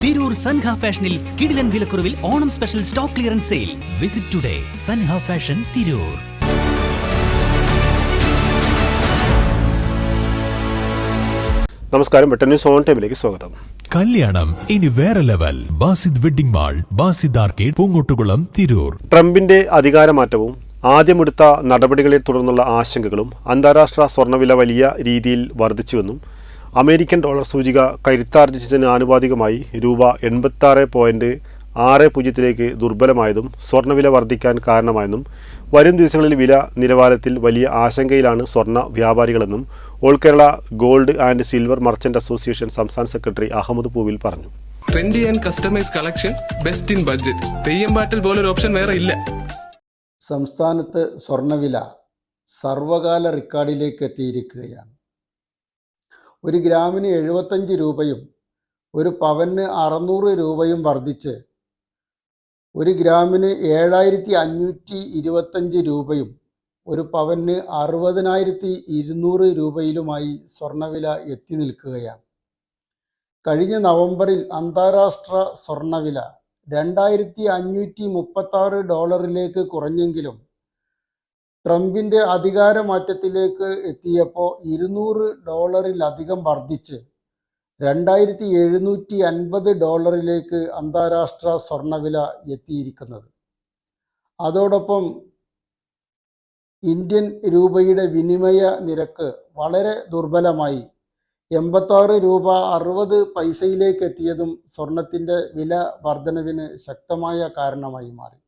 തിരൂർ സൻഹ ഫാഷനിൽ കിടിലൻ വിലക്കുറവിൽ Onam special stock clearance sale. Visit today Sanha fashion Tirur. നമസ്കാരം, വെട്ടൻ ന്യൂസ് ഓൺ ടൈമിലേക്ക് സ്വാഗതം. കല്യാണം ഇനി വേറെ level. Basid wedding mall, Basid arcade, Poongottukulam, Tirur. ട്രംപിന്റെ അധികാരമാറ്റവും ആദ്യമെടുത്ത നടപടികളെ തുടർന്നുള്ള ആശങ്കകളും അന്താരാഷ്ട്ര സ്വർണ്ണവില വലിയ രീതിയിൽ വർദ്ധിച്ചുവെന്നും അമേരിക്കൻ ഡോളർ സൂചിക കരുത്താർജിച്ചതിന് ആനുപാതികമായി രൂപ 86.60 ദുർബലമായതും സ്വർണ്ണവില വർദ്ധിക്കാൻ കാരണമായെന്നും വരും ദിവസങ്ങളിൽ വില നിലവാരത്തിൽ വലിയ ആശങ്കയിലാണ് സ്വർണ്ണ വ്യാപാരികളെന്നും all Kerala gold and silver merchant association സംസ്ഥാന സെക്രട്ടറി അഹമ്മദ് പൂവിൽ പറഞ്ഞു. Trendy and customise collection, best in budget. Theyyam പാട്ടിൽ പോലൊരു ഓപ്ഷൻ വേറെ ഇല്ല. സംസ്ഥാനത്ത് സ്വർണ്ണവില സർവകാല റെക്കോർഡിലേക്ക് എത്തിയിരിക്കുകയാണ്. ഒരു ഗ്രാമിന് 75 രൂപയും ഒരു പവന് 600 രൂപയും വർദ്ധിച്ച് ഒരു ഗ്രാമിന് 7525 രൂപയും ഒരു പവന് 60,200 രൂപയിലുമായി സ്വർണ്ണവില എത്തി നിൽക്കുകയാണ്. കഴിഞ്ഞ നവംബറിൽ അന്താരാഷ്ട്ര സ്വർണ്ണവില $2,536 കുറഞ്ഞെങ്കിലും ട്രംപിൻ്റെ അധികാരമാറ്റത്തിലേക്ക് എത്തിയപ്പോൾ $200 വർദ്ധിച്ച് $2,750 അന്താരാഷ്ട്ര സ്വർണ്ണവില എത്തിയിരിക്കുന്നത്. അതോടൊപ്പം ഇന്ത്യൻ രൂപയുടെ വിനിമയ നിരക്ക് വളരെ ദുർബലമായി 86 രൂപ 60 എത്തിയതും സ്വർണത്തിൻ്റെ വില വർധനവിന് ശക്തമായ കാരണമായി മാറി.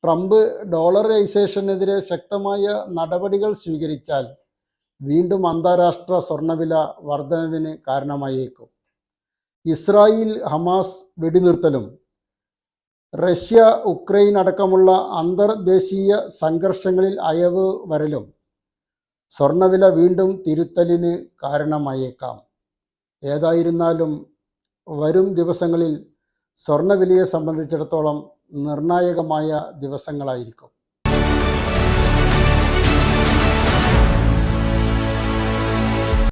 ട്രംപ് ഡോളറൈസേഷനെതിരെ ശക്തമായ നടപടികൾ സ്വീകരിച്ചാൽ വീണ്ടും അന്താരാഷ്ട്ര സ്വർണ്ണവില വർധനവിന് കാരണമായേക്കും. ഇസ്രായേൽ ഹമാസ് വെടിനിർത്തലും റഷ്യ ഉക്രൈൻ അടക്കമുള്ള അന്തർദേശീയ സംഘർഷങ്ങളിൽ അയവ് വരലും സ്വർണ്ണവില വീണ്ടും തിരുത്തലിന് കാരണമായേക്കാം. ഏതായിരുന്നാലും വരും ദിവസങ്ങളിൽ സ്വർണ്ണവിലയെ സംബന്ധിച്ചിടത്തോളം നിർണായകമായ ദിവസങ്ങളായിരിക്കും.